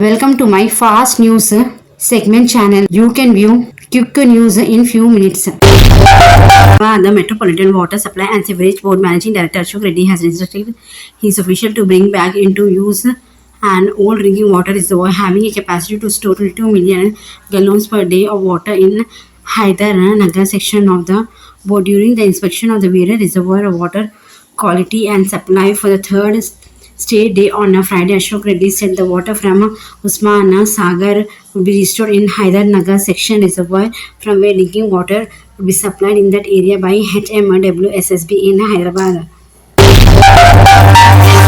Welcome to my fast news segment channel. You can view quick news in few minutes. The Metropolitan Water Supply and Sewerage Board Managing Director Ashok Reddy has instructed his official to bring back into use an old drinking water reservoir having a capacity to store 22 million gallons per day of water in Hydernagar section of the board. During the inspection of the various reservoir water quality and supply for the third state day on a Friday, Ashok Reddy said the water from Usman Sagar would be restored in Hydernagar section reservoir from where drinking water would be supplied in that area by HMWSSB in Hyderabad.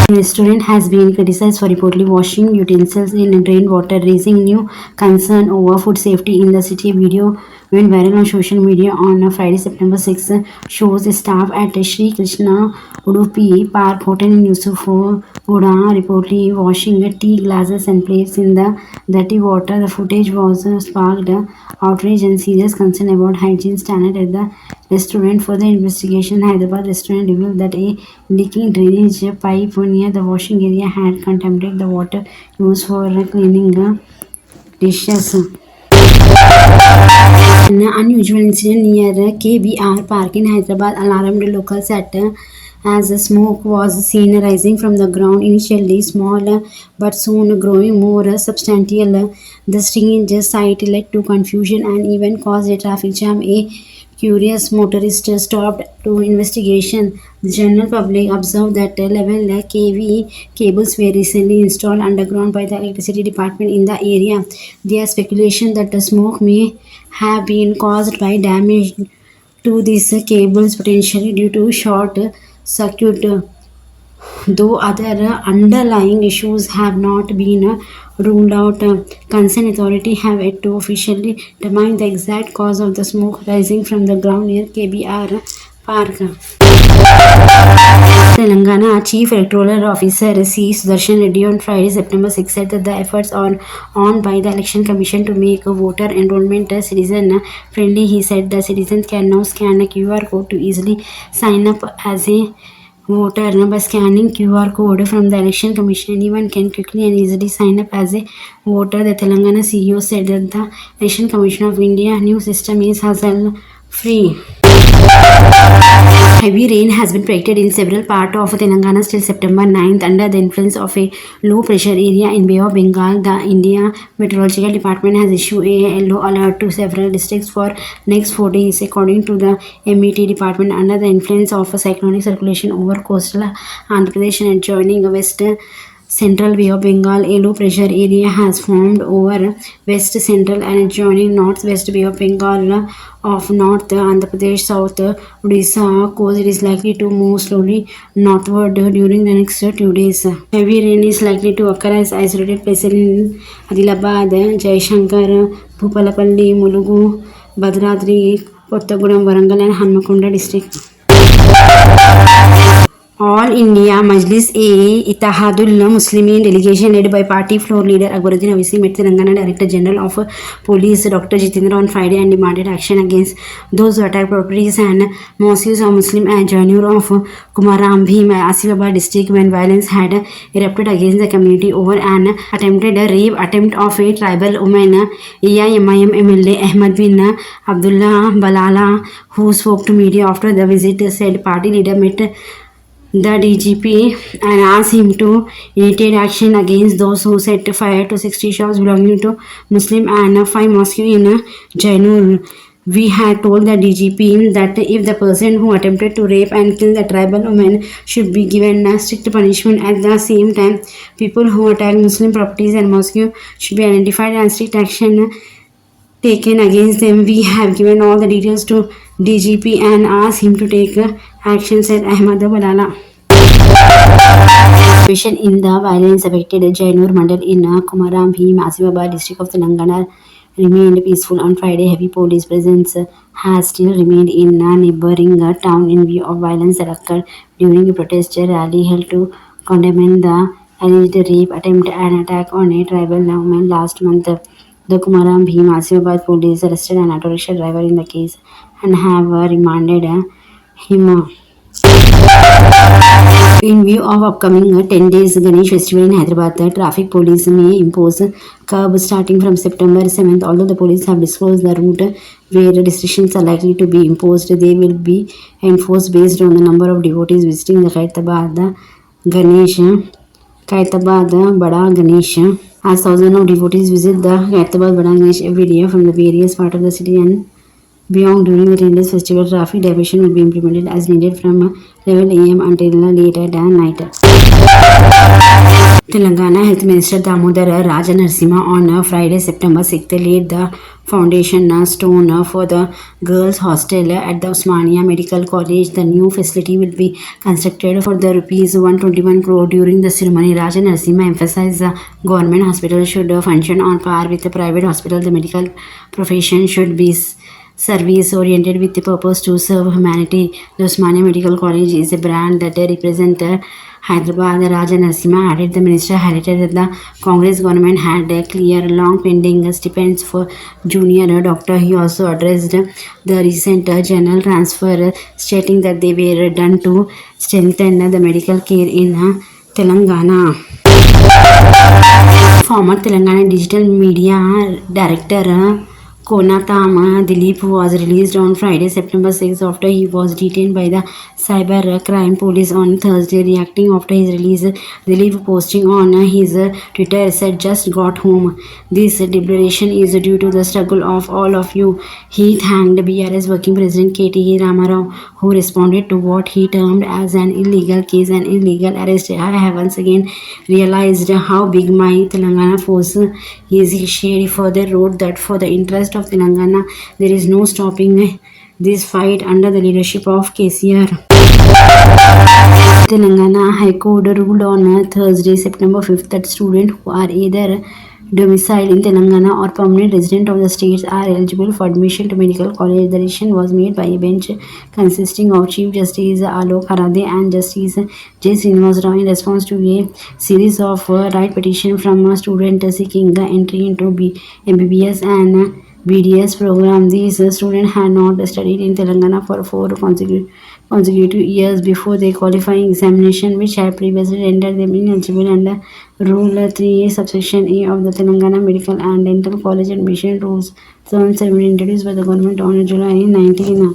The restaurant has been criticized for reportedly washing utensils in drained water, raising new concern over food safety in the city. Video went viral on social media on Friday, September 6, shows the staff at Sri Krishna Udupi Park Hotel in Yusufu Goda reportedly washing tea glasses and plates in the dirty water. The footage was sparked outrage and serious concern about hygiene standard at the restaurant. Further investigation, Hyderabad restaurant revealed that a leaking drainage pipe near the washing area had contaminated the water used for cleaning dishes. An unusual incident near KBR Park in Hyderabad alarmed locals as the smoke was seen rising from the ground, initially small but soon growing more substantial. The strange sight led to confusion and even caused a traffic jam. A curious motorist stopped to investigation. The general public observed that 11 kV cables were recently installed underground by the electricity department in the area. There is speculation that the smoke may have been caused by damage to these cables, potentially due to short circuit, though other underlying issues have not been ruled out. Concerned authorities have yet to officially determine the exact cause of the smoke rising from the ground near KBR Park. Telangana Chief Electoral Officer C. Sudarshan Reddy on Friday, September 6 said that the efforts are on by the Election Commission to make voter enrollment citizen friendly. He said the citizens can now scan a QR code to easily sign up as a voter. By scanning QR code from the Election Commission, anyone can quickly and easily sign up as a voter. The Telangana CEO said that the Election Commission of India new system is hassle free. Heavy rain has been predicted in several parts of Telangana till September 9th under the influence of a low pressure area in Bay of Bengal. The India Meteorological Department has issued a yellow alert to several districts for next 4 days. According to the MET department, under the influence of a cyclonic circulation over coastal Andhra Pradesh and adjoining West Central Bay of Bengal, a low pressure area has formed over West Central and adjoining Northwest Bay of Bengal of North Andhra Pradesh, South Odisha coast. It is likely to move slowly northward during the next 2 days. Heavy rain is likely to occur as isolated places in Adilabad, Jaishankar, Bhupalapalli, Mulugu, Bhadradri, Kottagudem, Warangal and Hanmakonda district. All India Majlis-e-Ittihadul Muslimin delegation led by party floor leader Akbaruddin Owaisi met Telangana Director General of Police Dr. Jitendra on Friday and demanded action against those who attack properties and mosques of Muslim and Jainur of Kumaram Bhim, Asifabad district when violence had erupted against the community over an attempted rape attempt of a tribal woman. AIMIM MLA Ahmad bin Abdullah Balala, who spoke to media after the visit, said party leader met the DGP and asked him to initiate action against those who set fire to 60 shops belonging to Muslim and 5 mosques in Jainur. We had told the DGP that if the person who attempted to rape and kill the tribal woman should be given a strict punishment. At the same time, people who attack Muslim properties and mosques should be identified and strict action taken against them. We have given all the details to DGP and asked him to take action, said Ahmad Balala. Situation in the violence affected Jainur Mandal in Kumaram Bhim, Asifabad district of Telangana remained peaceful on Friday. Heavy police presence has still remained in a neighboring town in view of violence that occurred during a protest rally held to condemn the alleged rape attempt and attack on a tribal woman last month. The Kumaram Bhim Asifabad police arrested an auto rickshaw driver in the case and have remanded him. In view of upcoming 10 days Ganesh festival in Hyderabad, the traffic police may impose curbs starting from September 7th. Although the police have disclosed the route where restrictions are likely to be imposed, they will be enforced based on the number of devotees visiting the Kaitabad Bada Ganesh. As thousands of devotees visit the Kaitabad Bada Ganesh every day from the various parts of the city and beyond. During the 10 days festival, traffic diversion will be implemented as needed from 11 a.m. until late at night. Telangana Health Minister Damodar Rajanarasimha on Friday, September 6th, laid the foundation stone for the girls' hostel at the Osmania Medical College. The new facility will be constructed for the rupees 121 crore. During the ceremony, Rajanarasimha emphasized the government hospital should function on par with the private hospital. The medical profession should be service oriented with the purpose to serve humanity. The Osmania Medical College is a brand that represents Hyderabad. Raja Narasimha added the minister highlighted that the Congress government had a clear long pending stipends for junior doctor. He also addressed the recent general transfer, stating that they were done to strengthen the medical care in Telangana. Former Telangana Digital Media Director Konatam Dilip was released on Friday, September 6th after he was detained by the Cyber Crime Police on Thursday. Reacting after his release, Dilip posting on his Twitter said, "Just got home. This liberation is due to the struggle of all of you." He thanked BRS working president KT Ramarao, who responded to what he termed as an illegal case and illegal arrest. "I have once again realized how big my Telangana force is." He shared further wrote that for the interest of Telangana, there is no stopping this fight under the leadership of KCR. Telangana High Court ruled on Thursday, September 5th that students who are either domiciled in Telangana or permanent resident of the states are eligible for admission to medical college. The decision was made by a bench consisting of Chief Justice Alok Harade and Justice J. Srinivas Rao in response to a series of right petitions from students seeking entry into MBBS and BDS program. These students had not studied in Telangana for 4 consecutive years before their qualifying examination, which had previously rendered them ineligible under Rule 3A subsection A of the Telangana Medical and Dental College Admission Rules 2017 introduced by the government on July 19.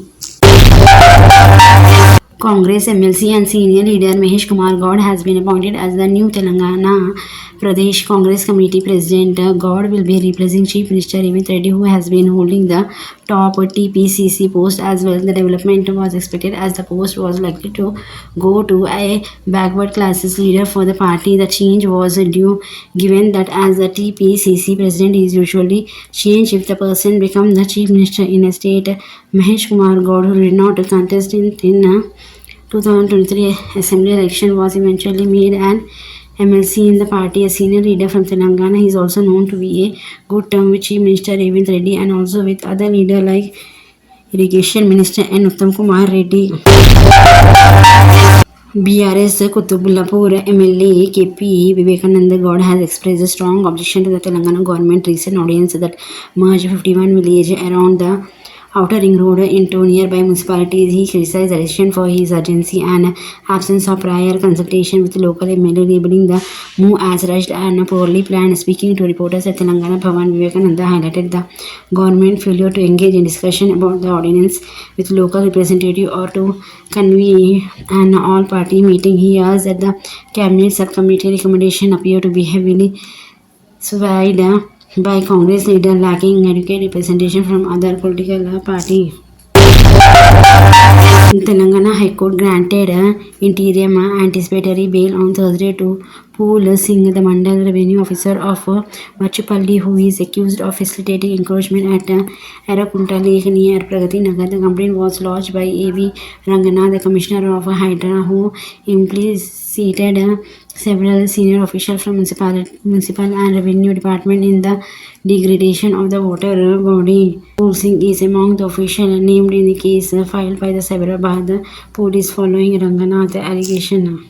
Congress MLC and senior leader Mahesh Kumar Gaud has been appointed as the new Telangana Pradesh Congress Committee President. Gaud will be replacing Chief Minister Revant Reddy, who has been holding the top TPCC post as well. The development was expected as the post was likely to go to a backward classes leader for the party. The change was due given that as the TPCC president is usually changed if the person becomes the chief minister in a state. Mahesh Kumar Gaud, who did not contest in 2023 assembly election, was eventually made an MLC in the party. A senior leader from Telangana, he is also known to be a good term with Chief Minister Revant Reddy and also with other leaders like Irrigation Minister N. Uttam Kumar Reddy. BRS Kutubullapur MLA KP Vivekananda Gaud has expressed a strong objection to the Telangana government recent ordinance that merged 51 villages around the outer ring road into nearby municipalities. He criticized the decision for his urgency and absence of prior consultation with local MLA, labeling the move as rushed and poorly planned. Speaking to reporters at Telangana Bhavan, Vivekananda highlighted the government failure to engage in discussion about the ordinance with local representatives or to convene an all-party meeting. He asked that the cabinet subcommittee recommendation appear to be heavily swayed by Congress leader lacking adequate representation from other political party. Telangana High Court granted interim anticipatory bail on Thursday to Pool Singh, the Mandal Revenue Officer of Machupalli, who is accused of facilitating encroachment at Arakunta Lake near Pragati Nagar. The complaint was lodged by A.V. Rangana, the Commissioner of Hydra, who implicated several senior officials from municipal and revenue department in the degradation of the water body. Pool Singh is among the officials named in the case filed by the Cyberabad police following Rangana's allegation.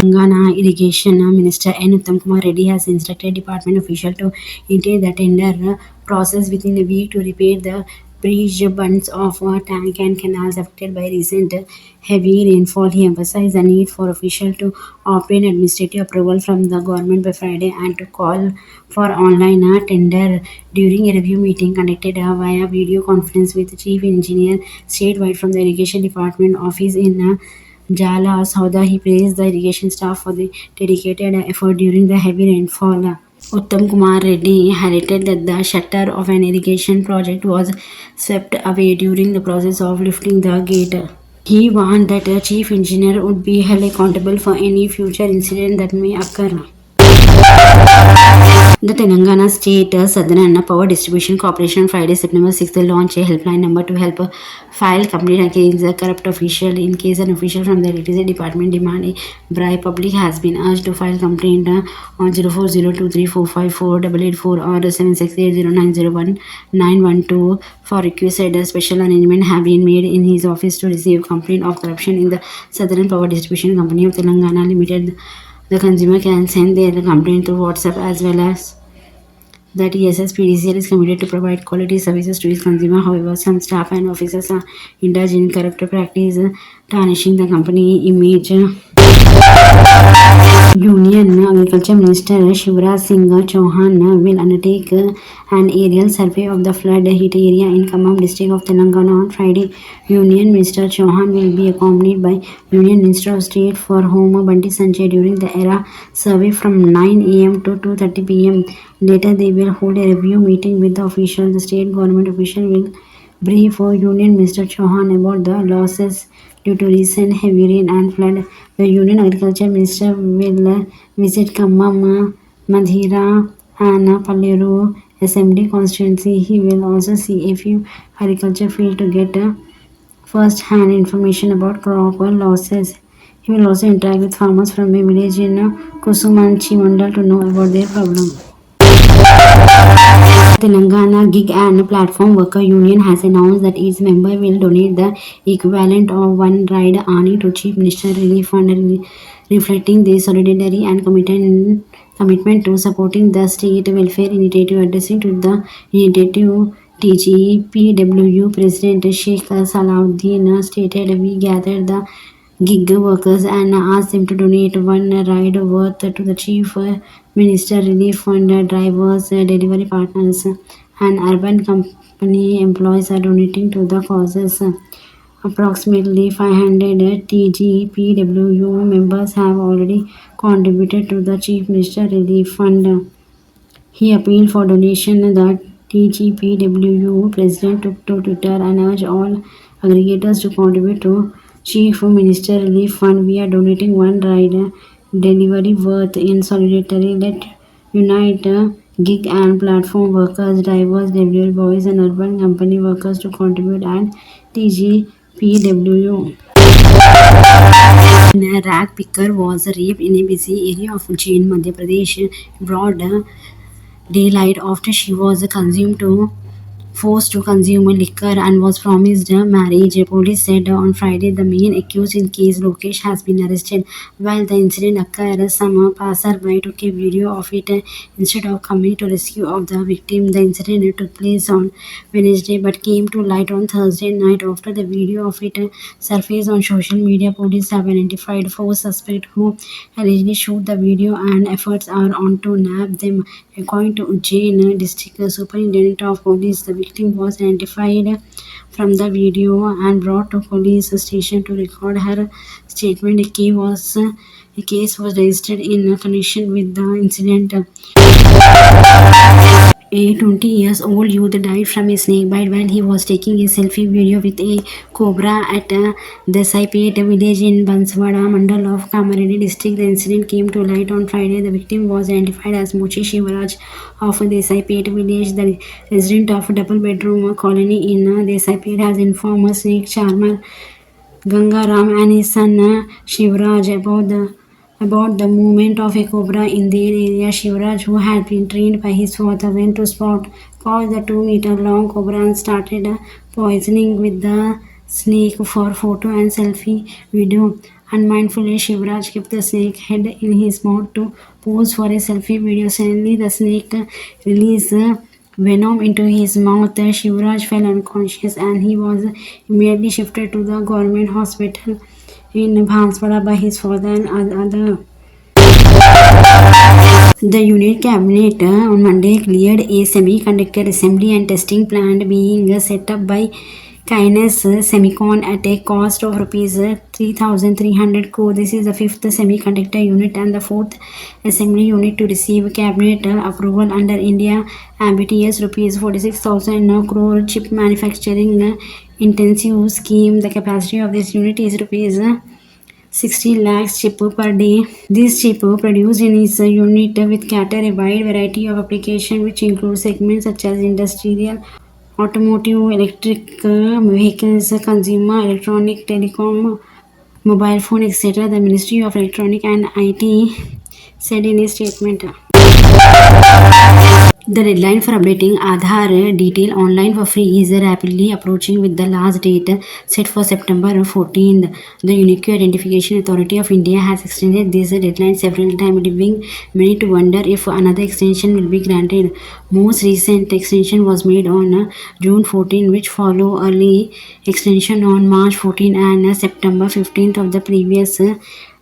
Telangana Irrigation Minister N. Uttam Kumar Reddy has instructed department officials to enter the tender process within a week to repair the bridge bunts of tank and canals affected by recent heavy rainfall. He emphasized the need for officials to obtain administrative approval from the government by Friday and to call for online tender during a review meeting conducted via video conference with Chief Engineer statewide from the Irrigation Department office in Jala Sauda. He praised the irrigation staff for the dedicated effort during the heavy rainfall. Uttam Kumar Reddy highlighted that the shutter of an irrigation project was swept away during the process of lifting the gate. He warned that the chief engineer would be held accountable for any future incident that may occur. The Telangana State Southern Power Distribution Corporation Friday, September 6th launched a helpline number to help file complaint against a corrupt official in case an official from the electricity department demand a bribe. Public has been urged to file complaint on 040234548884 or 7680901912 for requested special arrangement have been made in his office to receive complaint of corruption in the Southern Power Distribution Company of Telangana Limited. The consumer can send their complaint through WhatsApp as well as that TSSPDCL is committed to provide quality services to its consumer. However, some staff and officers are indulged in corrupt practice, tarnishing the company image. Union Agriculture Minister Shivraj Singh Chauhan will undertake an aerial survey of the flood hit area in Khammam district of Telangana on Friday. Union Minister Chauhan will be accompanied by Union Minister of State for Home Banti Sanjay during the ERA survey from 9 am to 2:30 pm. Later, they will hold a review meeting with the officials. The state government official will brief Union Minister Chauhan about the losses due to recent heavy rain and flood. The Union Agriculture Minister will visit Khammam, Madhira and Palleru Assembly constituency. He will also see a few agriculture fields to get first-hand information about crop losses. He will also interact with farmers from a village in Kusumanchi Mandal to know about their problem. Telangana Gig and Platform Worker Union has announced that its member will donate the equivalent of one ride earning to Chief Minister Relief Fund, reflecting their solidarity and commitment to supporting the state welfare initiative. Addressing to the initiative, TGPWU President Sheikh Salahuddin stated, "We gathered the gig workers and asked them to donate one ride worth to the Chief Minister Relief Fund. Drivers, delivery partners, and urban company employees are donating to the causes. Approximately 500 TGPWU members have already contributed to the Chief Minister Relief Fund." He appealed for donation. The TGPWU president took to Twitter and urged all aggregators to contribute to Chief Minister Relief Fund. "We are donating one ride delivery worth in solidarity. Let unite gig and platform workers, drivers, delivery boys, and urban company workers to contribute at TGPWU." A rag picker was raped in a busy area of Jain, Madhya Pradesh, broad daylight after she was forced to consume liquor and was promised marriage. Police said on Friday the main accused in case, Lokesh, has been arrested. While the incident occurred, some passerby took a video of it instead of coming to rescue of the victim. The incident took place on Wednesday but came to light on Thursday night after the video of it surfaced on social media. Police have identified 4 suspects who allegedly shot the video and efforts are on to nab them. According to Ujjain District Superintendent of Police, the victim was identified from the video and brought to police station to record her statement. A case was registered in connection with the incident. A 20-year-old youth died from a snake bite while he was taking a selfie video with a cobra at Desaipet village in Banswada mandal of Kamareddy district. The incident came to light on Friday. The victim was identified as Mochi Shivaraj of Desaipet village. The resident of a double-bedroom colony in Desaipet has informed a snake charmer Gangaram and his son Shivraj about the movement of a cobra in their area. Shivraj, who had been trained by his father, went to spot, caught the 2-meter-long cobra and started poisoning with the snake for photo and selfie video. Unmindfully, Shivraj kept the snake head in his mouth to pose for a selfie video. Suddenly, the snake released venom into his mouth. Shivraj fell unconscious and he was immediately shifted to the government hospital in Bhanswara by his father and other. The unit cabinet on Monday cleared a semiconductor assembly and testing plant being set up by Kines Semicon at a cost of rupees 3,300 crore. This is the fifth semiconductor unit and the fourth assembly unit to receive cabinet approval under India ambitious rupees 46,000 crore chip manufacturing intensive scheme. The capacity of this unit is rupees 60 lakhs chip per day. This chip produced in its unit with cater a wide variety of application which include segments such as industrial, automotive, electric vehicles, consumer electronic, telecom, mobile phone, etc. The Ministry of Electronic and IT said in a statement. The deadline for updating Aadhaar detail online for free is rapidly approaching with the last date set for September 14th. The Unique Identification Authority of India has extended this deadline several times, leaving many to wonder if another extension will be granted. Most recent extension was made on June 14, which follow early extension on March 14 and September 15th of the previous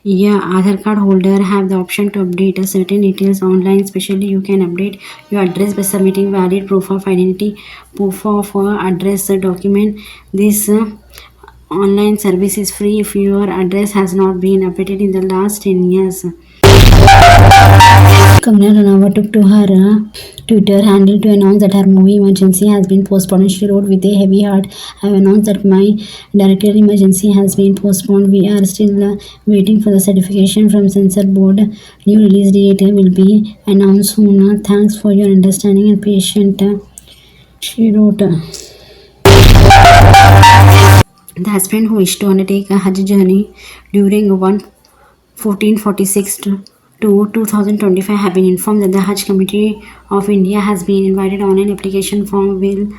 yeah, Aadhaar card holder have the option to update certain details online. Especially, you can update your address by submitting valid proof of identity, proof of address document. This online service is free if your address has not been updated in the last 10 years. Kangana Ranaut took to her Twitter handle to announce that her movie Emergency has been postponed. She wrote, "With a heavy heart, I have announced that my directorial Emergency has been postponed. We are still waiting for the certification from Censor Board. New release date will be announced soon. Thanks for your understanding and patience," she wrote. The husband who wished to undertake a Hajj journey during 1446 to 2025 have been informed that the Hajj Committee of India has been invited on an application form with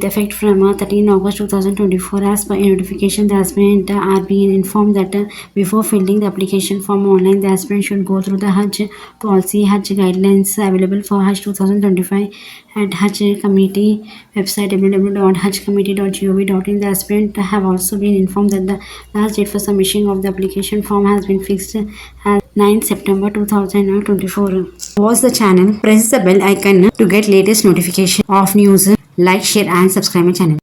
effect from 13 August 2024. As per a notification, the aspirant are being informed that before filling the application form online, the aspirant should go through the Hajj policy, Hajj guidelines available for Hajj 2025 at Hajj Committee website www.hajcommittee.gov.in. The aspirant have also been informed that the last date for submission of the application form has been fixed as 9 September 2024. Watch the channel, press the bell icon to get latest notification of news. Like, share and subscribe my channel.